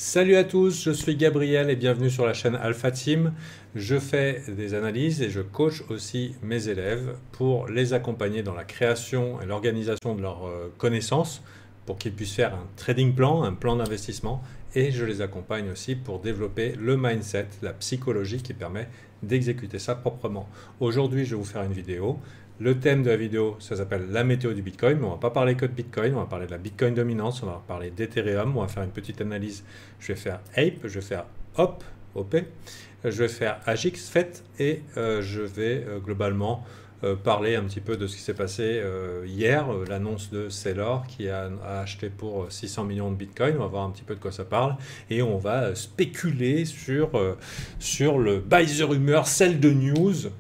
Salut à tous, je suis Gabriel et bienvenue sur la chaîne Alpha Team. Je fais des analyses et je coach aussi mes élèves pour les accompagner dans la création et l'organisation de leurs connaissances pour qu'ils puissent faire un trading plan, un plan d'investissement, et je les accompagne aussi pour développer le mindset, la psychologie qui permet d'exécuter ça proprement. Aujourd'hui, je vais vous faire une vidéo. Le thème de la vidéo, ça s'appelle la météo du Bitcoin, mais on ne va pas parler que de Bitcoin, on va parler de la Bitcoin dominance, on va parler d'Ethereum, on va faire une petite analyse. Je vais faire Ape, je vais faire OP, je vais faire AGIX, FET, et je vais globalement parler un petit peu de ce qui s'est passé hier, l'annonce de Saylor qui a acheté pour 600 millions de Bitcoin. On va voir un petit peu de quoi ça parle et on va spéculer sur le buy the rumor, sell the news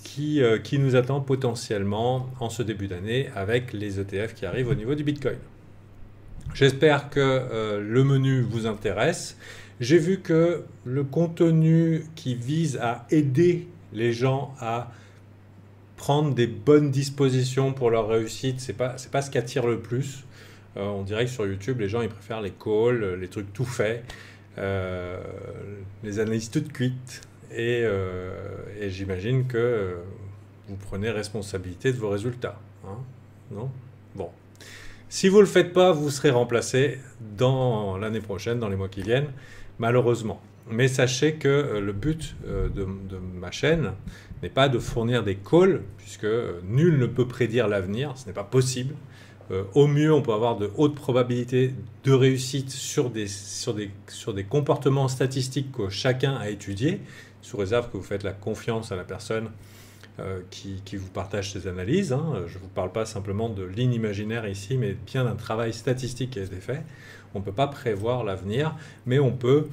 qui nous attend potentiellement en ce début d'année avec les ETF qui arrivent au niveau du Bitcoin. J'espère que le menu vous intéresse. J'ai vu que le contenu qui vise à aider les gens à prendre des bonnes dispositions pour leur réussite, c'est pas ce qui attire le plus. On dirait que sur YouTube, les gens ils préfèrent les calls, les trucs tout faits, les analyses toutes cuites. Et j'imagine que vous prenez responsabilité de vos résultats. Hein, non ? Bon. Si vous ne le faites pas, vous serez remplacé dans l'année prochaine, dans les mois qui viennent, malheureusement. Mais sachez que le but de ma chaîne n'est pas de fournir des calls, puisque nul ne peut prédire l'avenir, ce n'est pas possible. Au mieux, on peut avoir de hautes probabilités de réussite sur des comportements statistiques que chacun a étudiés, sous réserve que vous faites la confiance à la personne qui vous partage ces analyses. Hein. Je ne vous parle pas simplement de ligne imaginaire ici, mais bien d'un travail statistique qui a été fait. On ne peut pas prévoir l'avenir, mais on peut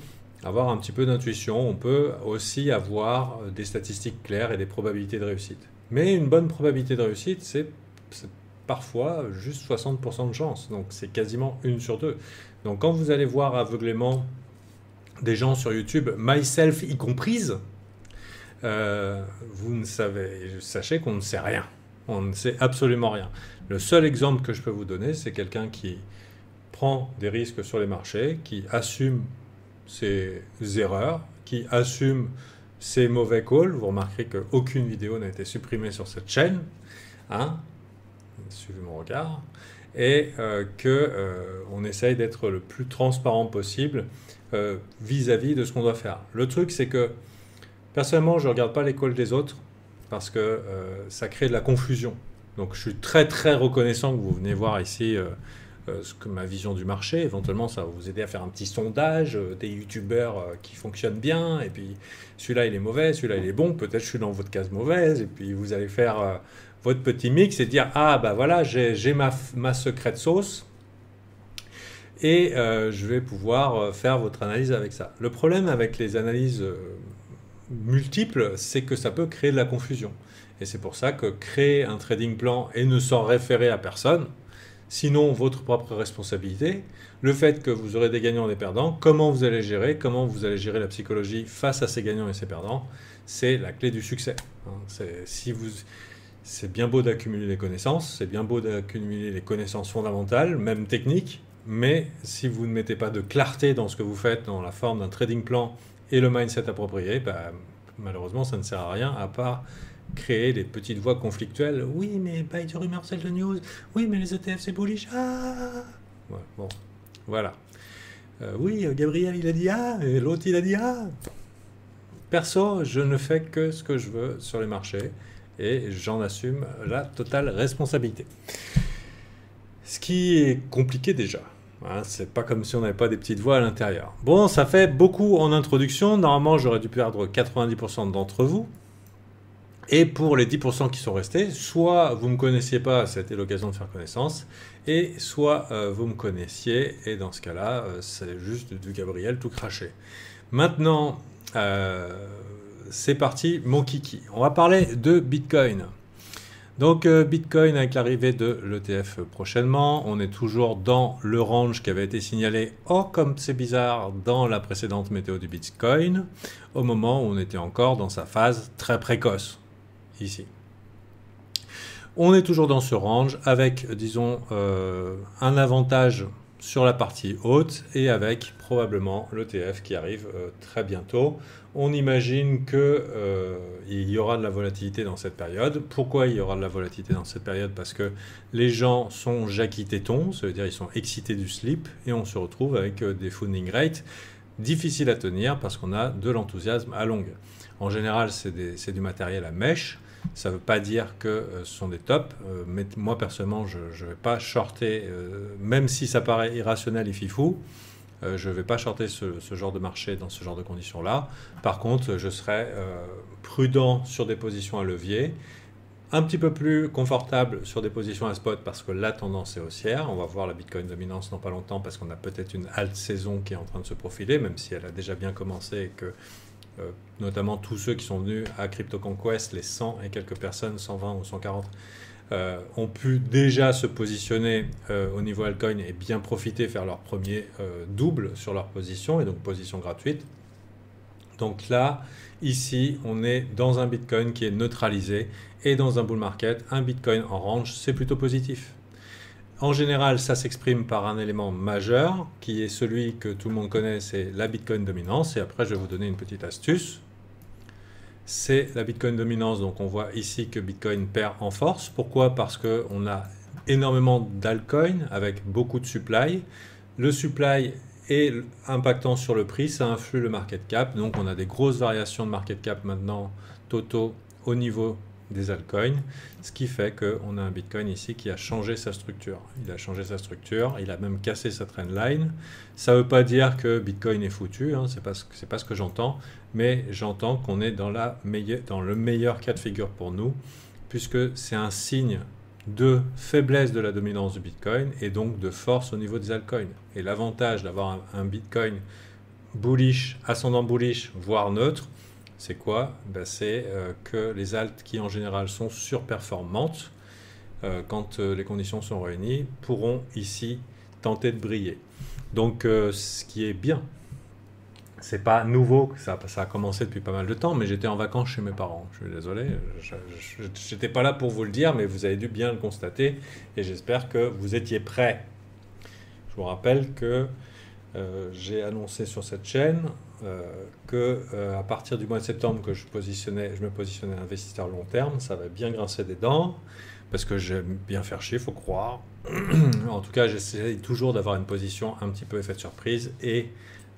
avoir un petit peu d'intuition. On peut aussi avoir des statistiques claires et des probabilités de réussite. Mais une bonne probabilité de réussite, c'est parfois juste 60% de chance. Donc c'est quasiment 1 sur 2. Donc quand vous allez voir aveuglément des gens sur YouTube, myself y comprise, sachez qu'on ne sait rien. On ne sait absolument rien. Le seul exemple que je peux vous donner, c'est quelqu'un qui prend des risques sur les marchés, qui assume ses erreurs, qui assume ses mauvais calls. Vous remarquerez qu'aucune vidéo n'a été supprimée sur cette chaîne. Hein, suivez mon regard. Et qu'on essaye d'être le plus transparent possible vis-à-vis de ce qu'on doit faire. Le truc, c'est que personnellement, je ne regarde pas les calls des autres parce que ça crée de la confusion. Donc, je suis très, très reconnaissant que vous venez voir ici ma vision du marché. Éventuellement, ça va vous aider à faire un petit sondage des youtubeurs qui fonctionnent bien. Et puis, celui-là, il est mauvais, celui-là, il est bon. Peut-être je suis dans votre case mauvaise. Et puis, vous allez faire votre petit mix et dire « Ah, bah voilà, j'ai ma secrète sauce. » Et je vais pouvoir faire votre analyse avec ça. Le problème avec les analyses multiples, c'est que ça peut créer de la confusion. Et c'est pour ça que créer un trading plan et ne s'en référer à personne, sinon votre propre responsabilité, le fait que vous aurez des gagnants et des perdants, comment vous allez gérer la psychologie face à ces gagnants et ces perdants, c'est la clé du succès. C'est bien beau d'accumuler les connaissances, c'est bien beau d'accumuler les connaissances fondamentales, même techniques, mais si vous ne mettez pas de clarté dans ce que vous faites, dans la forme d'un trading plan et le mindset approprié, bah, malheureusement, ça ne sert à rien à part créer des petites voix conflictuelles. Oui, mais buy the rumor, sell the news. Oui, mais les ETF, c'est bullish. Ah ouais, bon, voilà. Oui, Gabriel, il a dit A, et l'autre, il a dit A. Perso, je ne fais que ce que je veux sur les marchés et j'en assume la totale responsabilité. Ce qui est compliqué déjà. Hein, c'est pas comme si on n'avait pas des petites voix à l'intérieur. Bon, ça fait beaucoup en introduction. Normalement, j'aurais dû perdre 90% d'entre vous. Et pour les 10% qui sont restés, soit vous ne me connaissiez pas, c'était l'occasion de faire connaissance, et soit vous me connaissiez, et dans ce cas-là, c'est juste du Gabriel tout craché. Maintenant, c'est parti, mon kiki. On va parler de Bitcoin. Donc Bitcoin avec l'arrivée de l'ETF prochainement, on est toujours dans le range qui avait été signalé, oh comme c'est bizarre, dans la précédente météo du Bitcoin, au moment où on était encore dans sa phase très précoce, ici. On est toujours dans ce range avec, disons, un avantage sur la partie haute et avec probablement l'ETF qui arrive très bientôt. On imagine qu'il y aura de la volatilité dans cette période. Pourquoi il y aura de la volatilité dans cette période? Parce que les gens sont jackie-tétons, ça veut dire ils sont excités du slip et on se retrouve avec des funding rates difficiles à tenir parce qu'on a de l'enthousiasme à longue. En général, c'est du matériel à mèche. Ça ne veut pas dire que ce sont des tops, mais moi personnellement je ne vais pas shorter, même si ça paraît irrationnel et fifou, je ne vais pas shorter ce genre de marché dans ce genre de conditions-là. Par contre, je serai prudent sur des positions à levier, un petit peu plus confortable sur des positions à spot parce que la tendance est haussière. On va voir la Bitcoin dominance dans pas longtemps parce qu'on a peut-être une halte saison qui est en train de se profiler, même si elle a déjà bien commencé et que notamment tous ceux qui sont venus à Crypto Conquest, les 100 et quelques personnes, 120 ou 140, ont pu déjà se positionner au niveau altcoin et bien profiter, faire leur premier double sur leur position, et donc position gratuite. Donc là, ici, on est dans un Bitcoin qui est neutralisé, et dans un bull market, un Bitcoin en range, c'est plutôt positif. En général, ça s'exprime par un élément majeur, qui est celui que tout le monde connaît, c'est la Bitcoin dominance. Et après, je vais vous donner une petite astuce. C'est la Bitcoin dominance. Donc, on voit ici que Bitcoin perd en force. Pourquoi? Parce qu'on a énormément d'altcoins avec beaucoup de supply. Le supply est impactant sur le prix, ça influe le market cap. Donc, on a des grosses variations de market cap maintenant, totaux, au niveau des altcoins, ce qui fait qu'on a un Bitcoin ici qui a changé sa structure. Il a changé sa structure, il a même cassé sa trendline. Ça ne veut pas dire que Bitcoin est foutu, hein, c'est pas ce que j'entends, mais j'entends qu'on est dans le meilleur cas de figure pour nous, puisque c'est un signe de faiblesse de la dominance du Bitcoin et donc de force au niveau des altcoins. Et l'avantage d'avoir un Bitcoin bullish, ascendant bullish, voire neutre, c'est quoi? C'est que les alts qui en général sont surperformantes, quand les conditions sont réunies, pourront ici tenter de briller. Donc ce qui est bien, c'est pas nouveau, ça a commencé depuis pas mal de temps, mais j'étais en vacances chez mes parents. Je suis désolé, j'étais pas là pour vous le dire, mais vous avez dû bien le constater et j'espère que vous étiez prêts. Je vous rappelle que j'ai annoncé sur cette chaîne qu'à partir du mois de septembre que je me positionnais investisseur long terme, ça va bien grincer des dents, parce que j'aime bien faire chier, il faut croire. En tout cas, j'essaie toujours d'avoir une position un petit peu effet de surprise, et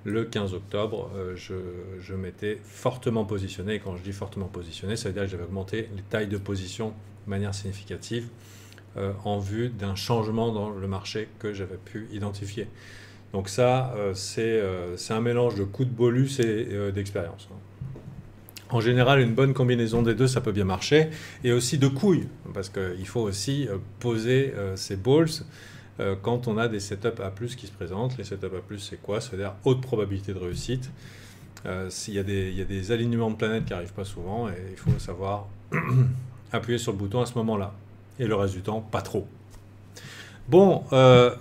le 15 octobre, je m'étais fortement positionné, et quand je dis fortement positionné, ça veut dire que j'avais augmenté les tailles de position de manière significative en vue d'un changement dans le marché que j'avais pu identifier. Donc ça, c'est un mélange de coups de bolus et d'expérience. En général, une bonne combinaison des deux, ça peut bien marcher. Et aussi de couilles, parce qu'il faut aussi poser ses balls quand on a des setups A+, qui se présentent. Les setups A+, c'est quoi? C'est-à-dire haute probabilité de réussite. Il y a des alignements de planètes qui n'arrivent pas souvent, et il faut savoir appuyer sur le bouton à ce moment-là. Et le reste du temps, pas trop. Bon,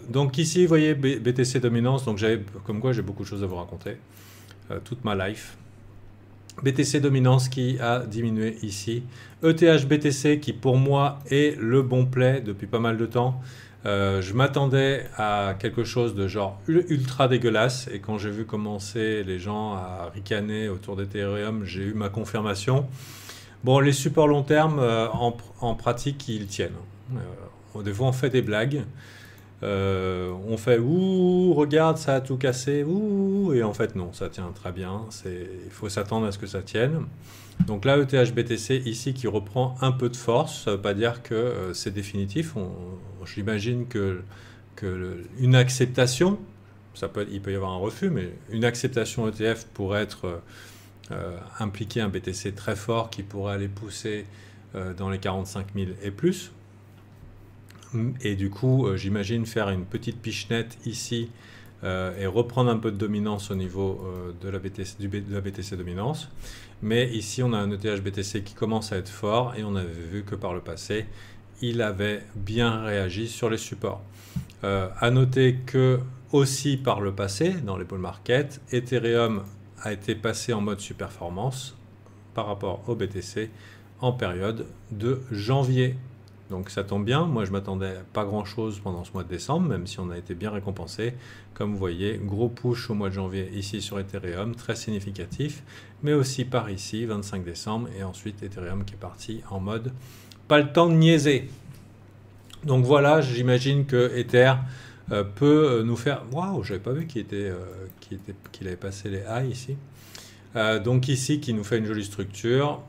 donc ici, vous voyez BTC dominance, donc comme quoi j'ai beaucoup de choses à vous raconter, toute ma life. BTC dominance qui a diminué ici. ETH BTC qui pour moi est le bon play depuis pas mal de temps. Je m'attendais à quelque chose de genre ultra dégueulasse, et quand j'ai vu commencer les gens à ricaner autour d'Ethereum, j'ai eu ma confirmation. Bon, les supports long terme, en pratique, ils tiennent. Des fois, on fait des blagues. On fait « Ouh, regarde, ça a tout cassé. Ouh !» Et en fait, non, ça tient très bien. Il faut s'attendre à ce que ça tienne. Donc là, ETH BTC, ici, qui reprend un peu de force. Ça ne veut pas dire que c'est définitif. J'imagine une acceptation, il peut y avoir un refus, mais une acceptation ETF pourrait impliquer un BTC très fort qui pourrait aller pousser dans les 45 000 et plus. Et du coup, j'imagine faire une petite pichenette ici et reprendre un peu de dominance au niveau de la BTC dominance. Mais ici, on a un ETH BTC qui commence à être fort, et on avait vu que par le passé, il avait bien réagi sur les supports. À noter que aussi par le passé, dans les bull markets, Ethereum a été passé en mode surperformance par rapport au BTC en période de janvier. Donc ça tombe bien, moi je m'attendais pas grand chose pendant ce mois de décembre, même si on a été bien récompensé. Comme vous voyez, gros push au mois de janvier ici sur Ethereum, très significatif, mais aussi par ici, 25 décembre, et ensuite Ethereum qui est parti en mode pas le temps de niaiser. Donc voilà, j'imagine que Ether peut nous faire... Waouh, j'avais pas vu qu'il avait passé les highs ici. Donc ici, qui nous fait une jolie structure.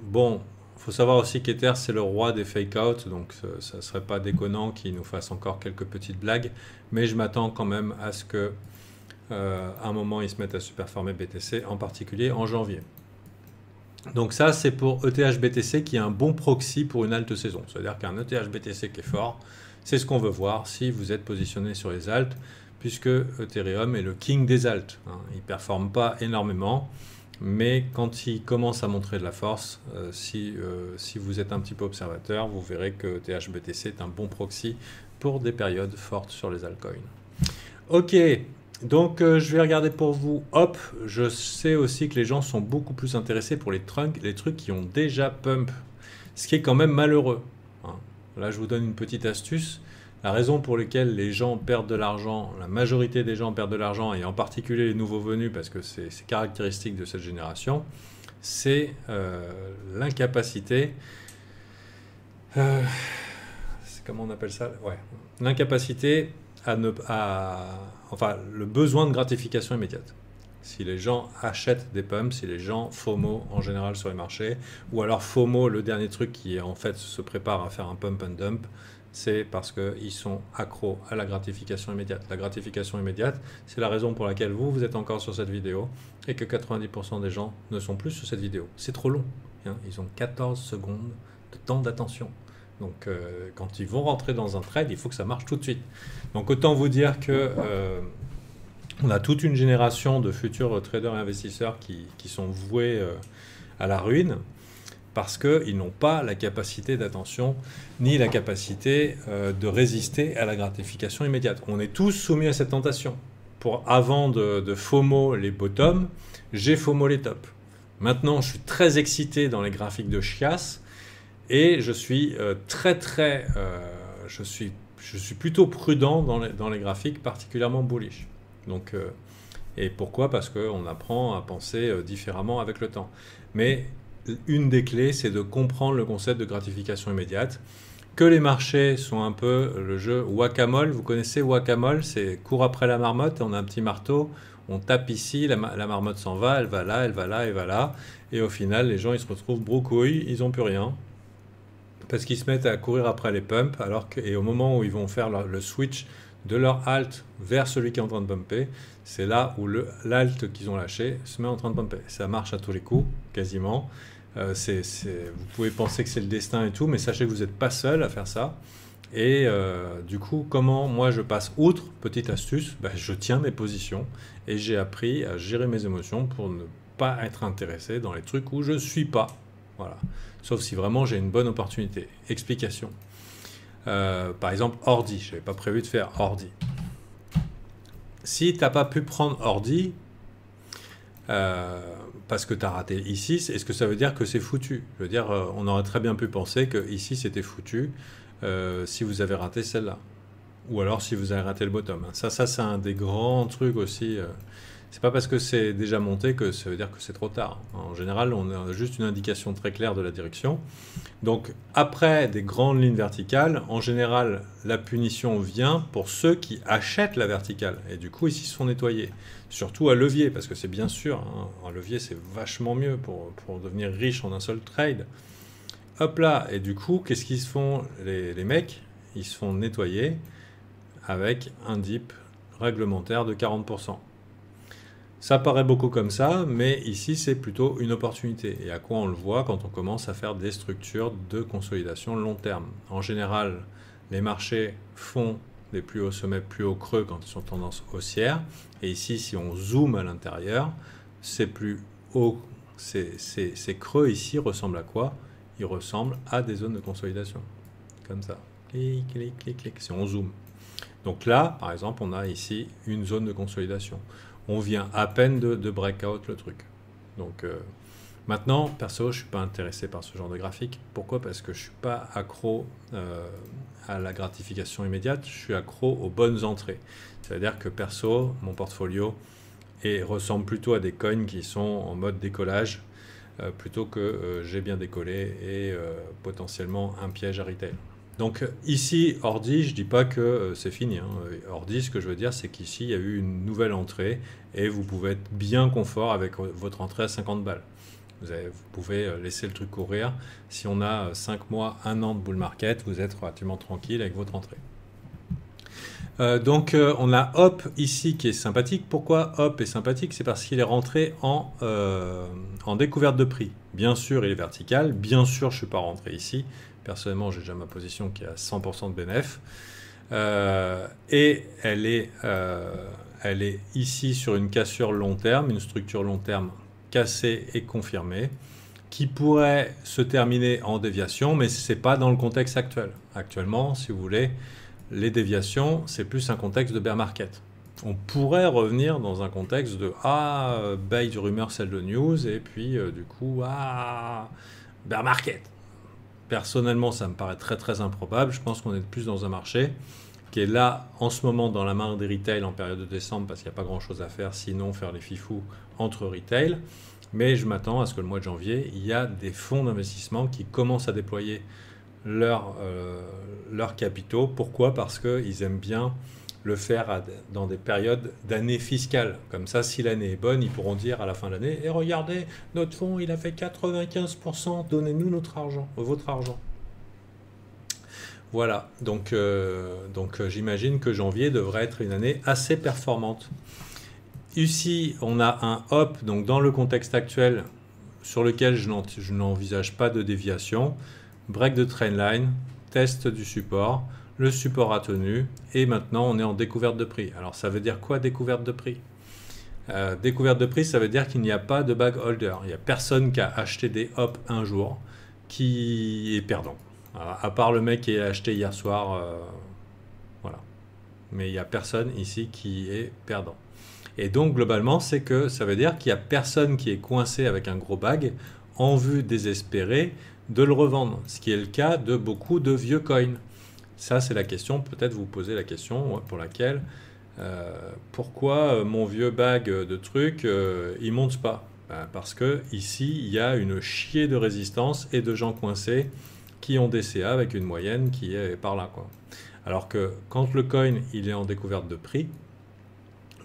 Bon, il faut savoir aussi qu'Ether, c'est le roi des fake-out, donc ça ne serait pas déconnant qu'il nous fasse encore quelques petites blagues, mais je m'attends quand même à ce que un moment, ils se mettent à superformer BTC, en particulier en janvier. Donc ça, c'est pour ETH-BTC qui est un bon proxy pour une halte saison. C'est-à-dire qu'un ETH-BTC qui est fort, c'est ce qu'on veut voir si vous êtes positionné sur les altes, puisque Ethereum est le king des altes. Il ne performe pas énormément, mais quand il commence à montrer de la force, si vous êtes un petit peu observateur, vous verrez que ETH-BTC est un bon proxy pour des périodes fortes sur les altcoins. Ok. Donc je vais regarder pour vous, hop, je sais aussi que les gens sont beaucoup plus intéressés pour les trucs qui ont déjà pump, ce qui est quand même malheureux. Là je vous donne une petite astuce, la raison pour laquelle les gens perdent de l'argent, la majorité des gens perdent de l'argent, et en particulier les nouveaux venus, parce que c'est caractéristique de cette génération, c'est l'incapacité, comment on appelle ça, ouais, l'incapacité enfin, le besoin de gratification immédiate. Si les gens achètent des pumps, si les gens FOMO en général sur les marchés, ou alors FOMO, le dernier truc qui en fait se prépare à faire un pump and dump, c'est parce qu'ils sont accros à la gratification immédiate. La gratification immédiate, c'est la raison pour laquelle vous êtes encore sur cette vidéo et que 90% des gens ne sont plus sur cette vidéo. C'est trop long. Ils ont 14 secondes de temps d'attention. Donc quand ils vont rentrer dans un trade, il faut que ça marche tout de suite. Donc autant vous dire que on a toute une génération de futurs traders et investisseurs qui sont voués à la ruine parce qu'ils n'ont pas la capacité d'attention ni la capacité de résister à la gratification immédiate. On est tous soumis à cette tentation. Avant de FOMO les bottoms, j'ai FOMO les tops. Maintenant, je suis très excité dans les graphiques de chiasse. Et je suis je suis plutôt prudent dans les graphiques particulièrement bullish. Donc, et pourquoi? Parce qu'on apprend à penser différemment avec le temps. Mais une des clés, c'est de comprendre le concept de gratification immédiate. Que les marchés sont un peu le jeu whack-a-mole. Vous connaissez whack-a-mole? C'est court après la marmotte, on a un petit marteau, on tape ici, la marmotte s'en va, elle va là, elle va là, elle va là. Et au final, les gens ils se retrouvent brocouilles, ils n'ont plus rien. Parce qu'ils se mettent à courir après les pumps, et au moment où ils vont faire le switch de leur alt vers celui qui est en train de pumper, c'est là où l'alt qu'ils ont lâché se met en train de pumper. Ça marche à tous les coups, quasiment. Vous pouvez penser que c'est le destin et tout, mais sachez que vous n'êtes pas seul à faire ça. Et du coup, comment moi je passe outre? Petite astuce, je tiens mes positions et j'ai appris à gérer mes émotions pour ne pas être intéressé dans les trucs où je ne suis pas. Voilà. Sauf si vraiment j'ai une bonne opportunité. Explication. Par exemple, ordi. Je n'avais pas prévu de faire ordi. Si tu n'as pas pu prendre ordi parce que tu as raté ici, est-ce que ça veut dire que c'est foutu? Je veux dire, on aurait très bien pu penser que ici c'était foutu si vous avez raté celle-là. Ou alors si vous avez raté le bottom. Ça c'est un des grands trucs aussi. C'est pas parce que c'est déjà monté que ça veut dire que c'est trop tard. En général, on a juste une indication très claire de la direction. Donc, après des grandes lignes verticales, en général, la punition vient pour ceux qui achètent la verticale. Et du coup, ici, ils se font nettoyer. Surtout à levier, parce que c'est bien sûr, un levier, c'est vachement mieux pour devenir riche en un seul trade. Hop là, et du coup, qu'est-ce qu'ils se font, les mecs? Ils se font nettoyer avec un dip réglementaire de 40%. Ça paraît beaucoup comme ça, mais ici, c'est plutôt une opportunité. Et à quoi on le voit quand on commence à faire des structures de consolidation long terme. En général, les marchés font des plus hauts sommets, plus hauts creux quand ils sont tendance haussière. Et ici, si on zoome à l'intérieur, ces plus hauts, ces creux ici ressemblent à quoi? Ils ressemblent à des zones de consolidation. Comme ça. Clic, clic, clic, clic, si on zoome. Donc là, par exemple, on a ici une zone de consolidation. On vient à peine de break out le truc. Donc Maintenant, perso, je ne suis pas intéressé par ce genre de graphique. Pourquoi? Parce que je ne suis pas accro à la gratification immédiate, je suis accro aux bonnes entrées. C'est-à-dire que perso, mon portfolio ressemble plutôt à des coins qui sont en mode décollage, plutôt que j'ai bien décollé et potentiellement un piège à retail. Donc ici, ordi, je ne dis pas que c'est fini, hein. Ordi, ce que je veux dire, c'est qu'ici, il y a eu une nouvelle entrée et vous pouvez être bien confort avec votre entrée à 50 balles. Vous pouvez laisser le truc courir. Si on a 5 mois, 1 an de bull market, vous êtes relativement tranquille avec votre entrée. Donc on a Hop ici qui est sympathique. Pourquoi Hop est sympathique? C'est parce qu'il est rentré en découverte de prix. Bien sûr, il est vertical. Bien sûr, je ne suis pas rentré ici. Personnellement, j'ai déjà ma position qui est à 100% de bénéf. Et elle est ici sur une cassure long terme, une structure long terme cassée et confirmée, qui pourrait se terminer en déviation, mais ce n'est pas dans le contexte actuel. Actuellement, si vous voulez, les déviations, c'est plus un contexte de bear market. On pourrait revenir dans un contexte de buy du rumeur, sell de news, et puis du coup, bear market. Personnellement, ça me paraît très très improbable. Je pense qu'on est plus dans un marché qui est là en ce moment dans la main des retail en période de décembre parce qu'il n'y a pas grand chose à faire, sinon faire les fifous entre retail. Mais je m'attends à ce que le mois de janvier, il y a des fonds d'investissement qui commencent à déployer leurs capitaux. Pourquoi? Parce qu'ils aiment bien le faire dans des périodes d'année fiscale. Comme ça, si l'année est bonne, ils pourront dire à la fin de l'année « Et regardez, notre fonds, il a fait 95%, donnez-nous notre argent, votre argent. » Voilà, donc j'imagine que janvier devrait être une année assez performante. Ici, on a un Hop, donc dans le contexte actuel, sur lequel je n'envisage pas de déviation. Break de trendline, test du support, le support a tenu, et maintenant on est en découverte de prix. Alors ça veut dire quoi découverte de prix? Découverte de prix, ça veut dire qu'il n'y a pas de bag holder. Il n'y a personne qui a acheté des Hop un jour qui est perdant. À part le mec qui a acheté hier soir, voilà. Mais il n'y a personne ici qui est perdant. Et donc globalement, c'est que ça veut dire qu'il n'y a personne qui est coincé avec un gros bag en vue désespérée de le revendre. Ce qui est le cas de beaucoup de vieux coins. Ça, c'est la question, peut-être vous posez la question pour laquelle pourquoi mon vieux bag de trucs, il monte pas? Parce que ici, il y a une chier de résistance et de gens coincés qui ont des CA avec une moyenne qui est par là, quoi. Alors que quand le coin il est en découverte de prix,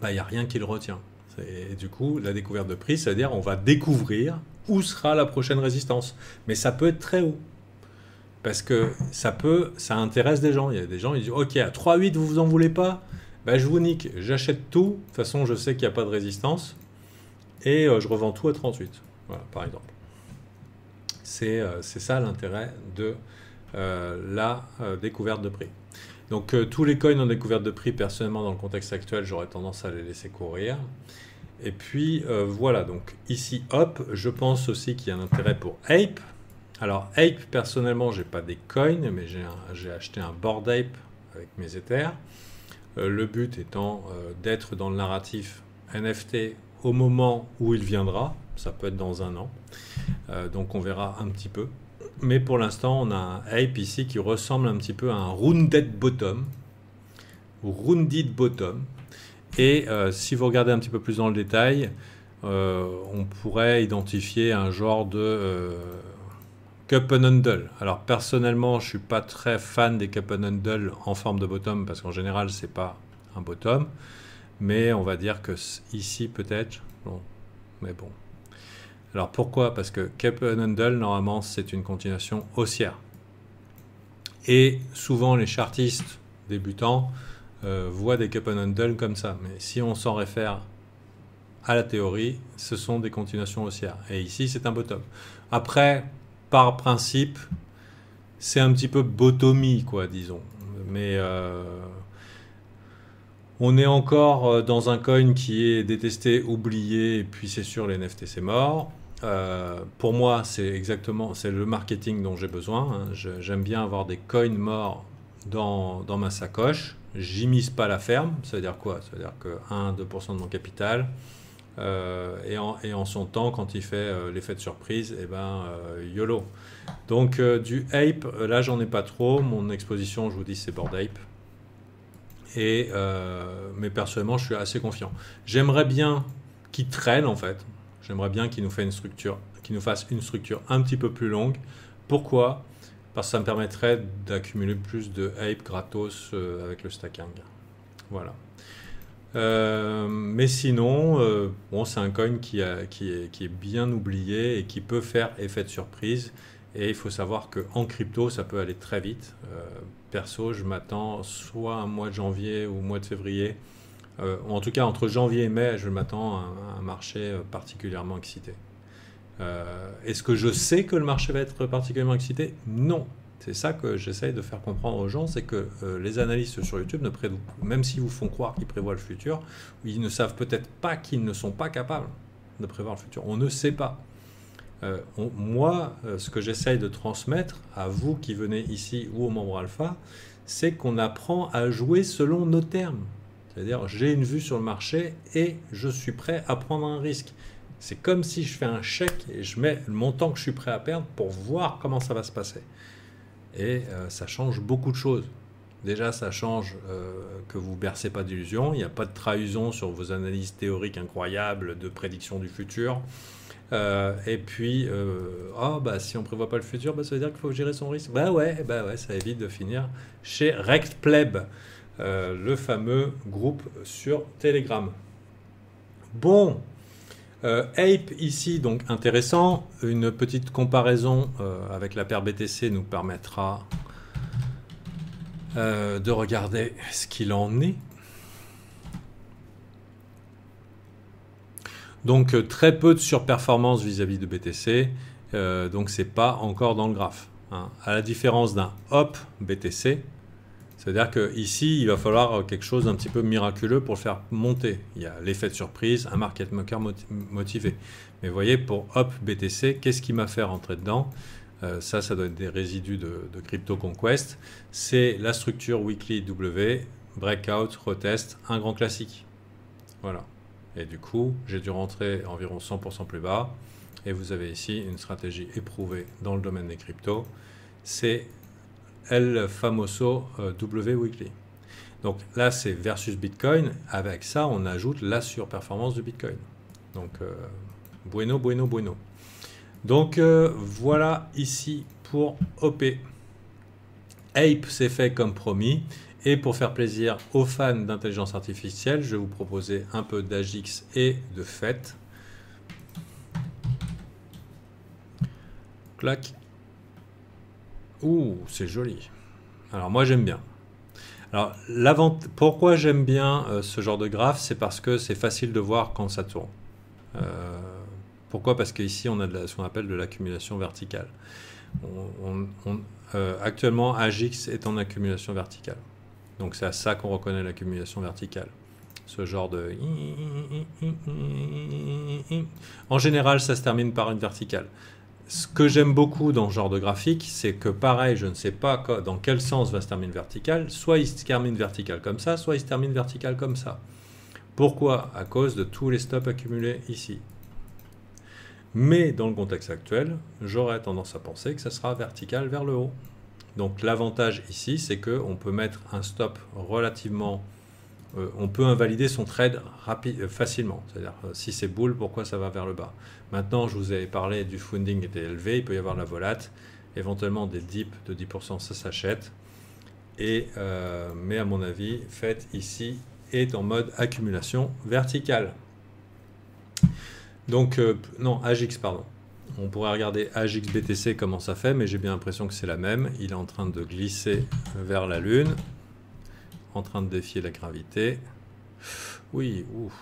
il n'y a rien qui le retient. Et du coup, la découverte de prix, c'est-à-dire on va découvrir où sera la prochaine résistance. Mais ça peut être très haut. Parce que ça intéresse des gens. Il y a des gens qui disent « Ok, à 3,8, vous vous en voulez pas? Je vous nique, j'achète tout. De toute façon, je sais qu'il n'y a pas de résistance. Et je revends tout à 38. » Voilà, par exemple. C'est ça l'intérêt de la découverte de prix. Donc tous les coins en découverte de prix, personnellement dans le contexte actuel, j'aurais tendance à les laisser courir. Et puis voilà, donc ici Hop, je pense aussi qu'il y a un intérêt pour Ape. Alors Ape, personnellement, j'ai pas des coins, mais j'ai acheté un Bored Ape avec mes Ethers. Le but étant d'être dans le narratif NFT au moment où il viendra. Ça peut être dans 1 an. Donc on verra un petit peu. Mais pour l'instant, on a un Ape ici qui ressemble un petit peu à un Rounded Bottom. Ou Rounded Bottom. Et si vous regardez un petit peu plus dans le détail, on pourrait identifier un genre de Cup and Handle. Alors personnellement, je ne suis pas très fan des Cup and Handle en forme de bottom parce qu'en général, ce n'est pas un bottom. Mais on va dire que ici, peut-être. Bon, mais bon. Alors pourquoi? Parce que Cup and Handle, normalement, c'est une continuation haussière. Et souvent, les chartistes débutants voient des Cup and Handle comme ça. Mais si on s'en réfère à la théorie, ce sont des continuations haussières. Et ici, c'est un bottom. Après, par principe, c'est un petit peu bottomie, quoi, disons. Mais on est encore dans un coin qui est détesté, oublié, et puis c'est sûr, les NFT, c'est mort. Pour moi, c'est le marketing dont j'ai besoin. J'aime bien avoir des coins morts dans ma sacoche. J'y mise pas la ferme. Ça veut dire quoi? Ça veut dire que 1-2% de mon capital. Et en son temps, quand il fait l'effet de surprise, et ben YOLO. Donc du Ape, là j'en ai pas trop. Mon exposition, je vous dis, c'est Bored Ape. Mais personnellement, je suis assez confiant. J'aimerais bien qu'il traîne en fait. J'aimerais bien qu'il nous fasse une structure un petit peu plus longue. Pourquoi? Parce que ça me permettrait d'accumuler plus de Ape gratos avec le stacking. Voilà. Mais sinon, bon, c'est un coin qui est bien oublié et qui peut faire effet de surprise. Et il faut savoir qu'en crypto, ça peut aller très vite. Perso, je m'attends soit un mois de janvier ou mois de février, ou en tout cas entre janvier et mai, je m'attends à un marché particulièrement excité. Est-ce que je sais que le marché va être particulièrement excité? Non. C'est ça que j'essaye de faire comprendre aux gens, c'est que les analystes sur YouTube, même s'ils vous font croire qu'ils prévoient le futur, ils ne savent peut-être pas qu'ils ne sont pas capables de prévoir le futur. On ne sait pas. Moi, ce que j'essaye de transmettre à vous qui venez ici ou aux membres alpha, c'est qu'on apprend à jouer selon nos termes. C'est-à-dire, j'ai une vue sur le marché et je suis prêt à prendre un risque. C'est comme si je fais un chèque et je mets le montant que je suis prêt à perdre pour voir comment ça va se passer. Et ça change beaucoup de choses. Déjà, ça change que vous ne bercez pas d'illusions. Il n'y a pas de trahison sur vos analyses théoriques incroyables de prédiction du futur. Et puis, si on ne prévoit pas le futur, ça veut dire qu'il faut gérer son risque. Bah ouais, ça évite de finir chez RectPleb, le fameux groupe sur Telegram. Bon, Ape ici, donc intéressant. Une petite comparaison avec la paire BTC nous permettra de regarder ce qu'il en est. Donc très peu de surperformance vis-à-vis de BTC, donc c'est pas encore dans le graphe. Hein. À la différence d'un HOP BTC, c'est-à-dire qu'ici il va falloir quelque chose d'un petit peu miraculeux pour le faire monter. Il y a l'effet de surprise, un market maker motivé. Mais vous voyez, pour HOP BTC, qu'est-ce qui m'a fait rentrer dedans? Ça doit être des résidus de Crypto Conquest. C'est la structure Weekly W, Breakout, Retest, un grand classique. Voilà. Et du coup, j'ai dû rentrer environ 100% plus bas. Et vous avez ici une stratégie éprouvée dans le domaine des cryptos. C'est El Famoso W Weekly. Donc là, c'est versus Bitcoin. Avec ça, on ajoute la surperformance du Bitcoin. Donc, bueno. Donc, voilà ici pour OP. Ape, c'est fait comme promis. Et pour faire plaisir aux fans d'intelligence artificielle, je vais vous proposer un peu d'Agix et de FET. Clac. Ouh, c'est joli. Alors moi j'aime bien. Alors pourquoi j'aime bien ce genre de graphe, c'est parce que c'est facile de voir quand ça tourne. Pourquoi? Parce qu'ici on a ce qu'on appelle de l'accumulation verticale. Actuellement, Agix est en accumulation verticale. Donc c'est à ça qu'on reconnaît l'accumulation verticale. Ce genre de... En général, ça se termine par une verticale. Ce que j'aime beaucoup dans ce genre de graphique, c'est que pareil, je ne sais pas dans quel sens va se terminer verticale. Soit il se termine vertical comme ça, soit il se termine vertical comme ça. Pourquoi? À cause de tous les stops accumulés ici. Mais dans le contexte actuel, j'aurais tendance à penser que ça sera vertical vers le haut. Donc l'avantage ici, c'est qu'on peut mettre un stop relativement... on peut invalider son trade facilement. C'est-à-dire, si c'est bull, pourquoi ça va vers le bas? Maintenant, je vous avais parlé du funding était élevé, il peut y avoir de la volate, éventuellement des dips de 10%, ça s'achète. Mais à mon avis, FET ici est en mode accumulation verticale. Donc, non, AGX, pardon. On pourrait regarder AGX BTC comment ça fait, mais j'ai bien l'impression que c'est la même. Il est en train de glisser vers la Lune, en train de défier la gravité. Oui, ouf.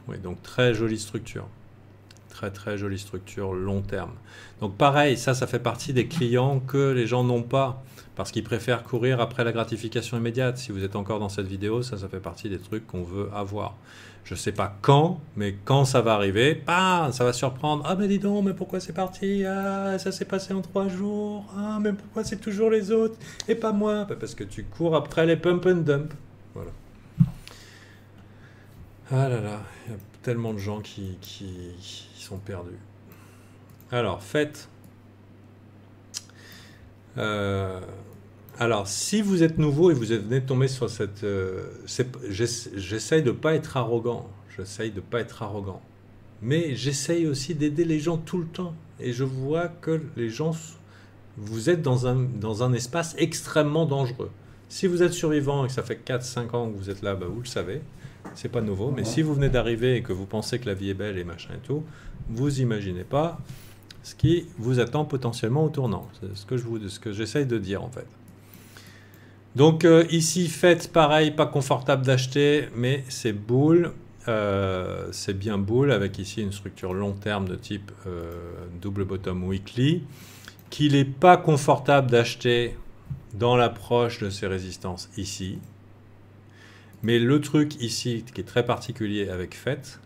Oui, donc très jolie structure. Très jolie structure long terme. Donc pareil, ça fait partie des clients que les gens n'ont pas, parce qu'ils préfèrent courir après la gratification immédiate. Si vous êtes encore dans cette vidéo, ça fait partie des trucs qu'on veut avoir. Je ne sais pas quand, mais quand ça va arriver, ça va surprendre. Ah mais dis donc, mais pourquoi c'est parti? Ah, ça s'est passé en 3 jours. Ah mais pourquoi c'est toujours les autres et pas moi? Parce que tu cours après les pump and dump. Voilà. Ah là là, il y a tellement de gens qui sont perdus. Alors, faites. euh, alors, si vous êtes nouveau et vous venez de tomber sur cette... j'essaye de ne pas être arrogant. J'essaye de pas être arrogant. Mais j'essaye aussi d'aider les gens tout le temps. Et je vois que les gens... Vous êtes dans un espace extrêmement dangereux. Si vous êtes survivant et que ça fait 4 5 ans que vous êtes là, bah vous le savez. C'est pas nouveau. Mais si vous venez d'arriver et que vous pensez que la vie est belle et machin et tout, vous imaginez pas ce qui vous attend potentiellement au tournant. C'est ce que j'essaye de dire en fait. Donc ici, faites pareil, pas confortable d'acheter, mais c'est bull. C'est bien bull avec ici une structure long terme de type double bottom weekly, qu'il n'est pas confortable d'acheter dans l'approche de ces résistances ici. Mais le truc ici qui est très particulier avec FET,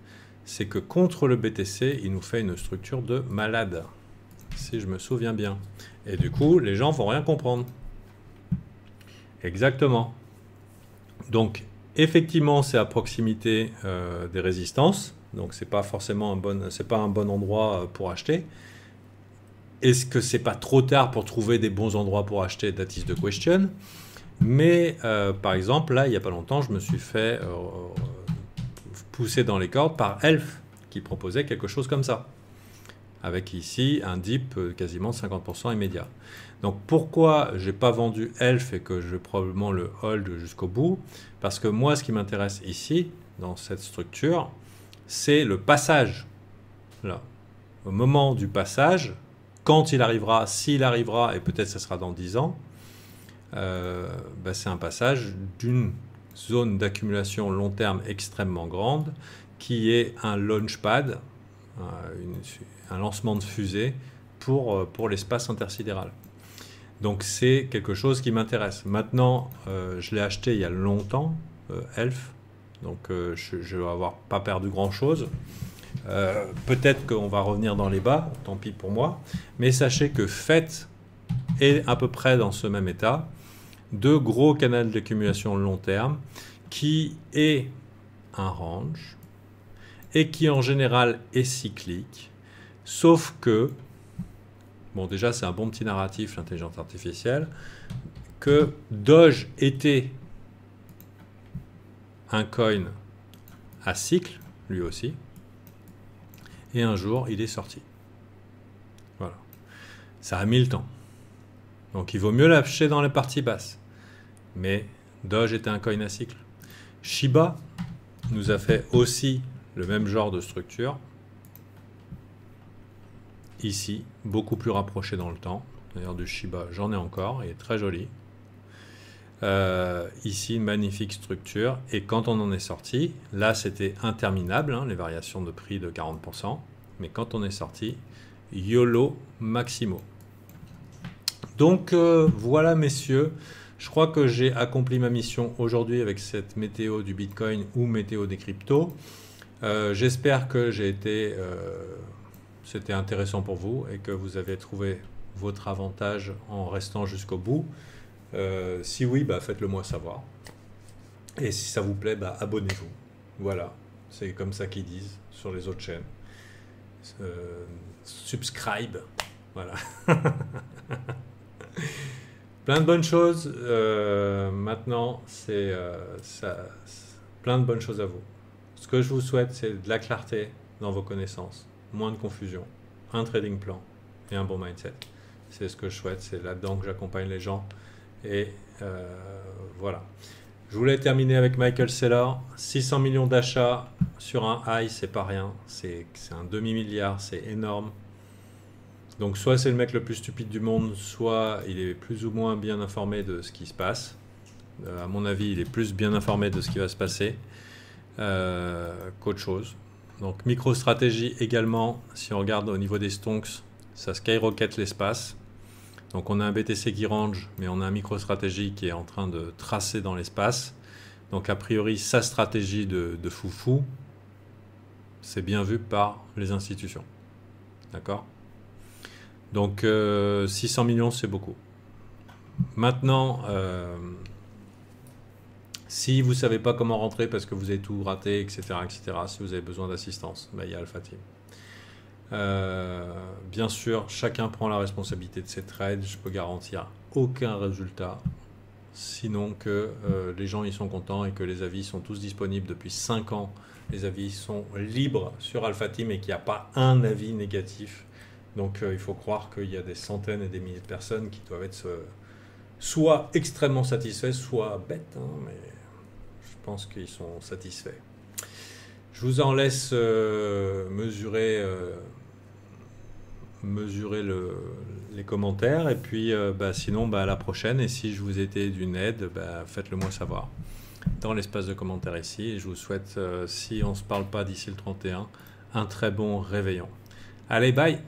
c'est que contre le BTC, il nous fait une structure de malade, si je me souviens bien. Et du coup, les gens vont rien comprendre. Exactement. Donc, effectivement, c'est à proximité des résistances. Donc, c'est pas forcément un bon endroit pour acheter. Est-ce que c'est pas trop tard pour trouver des bons endroits pour acheter? That is the question. Mais par exemple, là, il n'y a pas longtemps, je me suis fait pousser dans les cordes par Elf, qui proposait quelque chose comme ça. Avec ici un dip quasiment 50% immédiat. Donc pourquoi j'ai pas vendu Elf et que je vais probablement le hold jusqu'au bout? Parce que moi, ce qui m'intéresse ici, dans cette structure, c'est le passage. Là. Au moment du passage, quand il arrivera, s'il arrivera, et peut-être ça sera dans 10 ans, c'est un passage d'une zone d'accumulation long terme extrêmement grande qui est un launchpad, un lancement de fusée pour l'espace intersidéral. Donc c'est quelque chose qui m'intéresse. Maintenant, je l'ai acheté il y a longtemps, Elf, donc je ne vais avoir pas perdu grand-chose. Peut-être qu'on va revenir dans les bas, tant pis pour moi, mais sachez que FET est à peu près dans ce même état, de gros canaux d'accumulation long terme, qui est un range, et qui en général est cyclique, sauf que, bon déjà c'est un bon petit narratif, l'intelligence artificielle, que Doge était un coin à cycle, lui aussi, et un jour il est sorti. Voilà. Ça a mis le temps. Donc il vaut mieux l'acheter dans les parties basses. Mais Doge était un coin à cycle. Shiba nous a fait aussi le même genre de structure. Ici, beaucoup plus rapproché dans le temps. D'ailleurs, du Shiba, j'en ai encore, il est très joli. Ici, une magnifique structure. Et quand on en est sorti, là c'était interminable, hein, les variations de prix de 40%. Mais quand on est sorti, YOLO Maximo. Donc voilà messieurs, je crois que j'ai accompli ma mission aujourd'hui avec cette météo du Bitcoin ou météo des cryptos. J'espère que c'était intéressant pour vous et que vous avez trouvé votre avantage en restant jusqu'au bout. Si oui, faites-le moi savoir. Et si ça vous plaît, abonnez-vous. Voilà, c'est comme ça qu'ils disent sur les autres chaînes. Subscribe. Voilà. Plein de bonnes choses. Maintenant, c'est plein de bonnes choses à vous. Ce que je vous souhaite, c'est de la clarté dans vos connaissances, moins de confusion, un trading plan et un bon mindset. C'est ce que je souhaite, c'est là-dedans que j'accompagne les gens. Et voilà. Je voulais terminer avec Michael Saylor. 600 millions d'achats sur un high, c'est pas rien. C'est un demi-milliard, c'est énorme. Donc soit c'est le mec le plus stupide du monde, soit il est plus ou moins bien informé de ce qui se passe. À mon avis, il est plus bien informé de ce qui va se passer qu'autre chose. Donc micro-stratégie également, si on regarde au niveau des stonks, ça skyrocket l'espace. Donc on a un BTC qui range, mais on a un micro-stratégie qui est en train de tracer dans l'espace. Donc a priori, sa stratégie de foufou, c'est bien vu par les institutions. D'accord ? Donc 600 millions, c'est beaucoup. Maintenant, Si vous ne savez pas comment rentrer parce que vous avez tout raté, etc., si vous avez besoin d'assistance, il y a Alpha Team. Bien sûr, chacun prend la responsabilité de ses trades. Je peux garantir aucun résultat, sinon que les gens y sont contents et que les avis sont tous disponibles depuis 5 ans. Les avis sont libres sur Alpha Team et qu'il n'y a pas un avis négatif. Donc il faut croire qu'il y a des centaines et des milliers de personnes qui doivent être soit extrêmement satisfaits, soit bêtes, mais je pense qu'ils sont satisfaits. Je vous en laisse mesurer les commentaires et puis sinon à la prochaine, et si je vous ai été d'une aide, faites-le moi savoir dans l'espace de commentaires ici, et je vous souhaite, si on ne se parle pas d'ici le 31, un très bon réveillon. Allez, bye!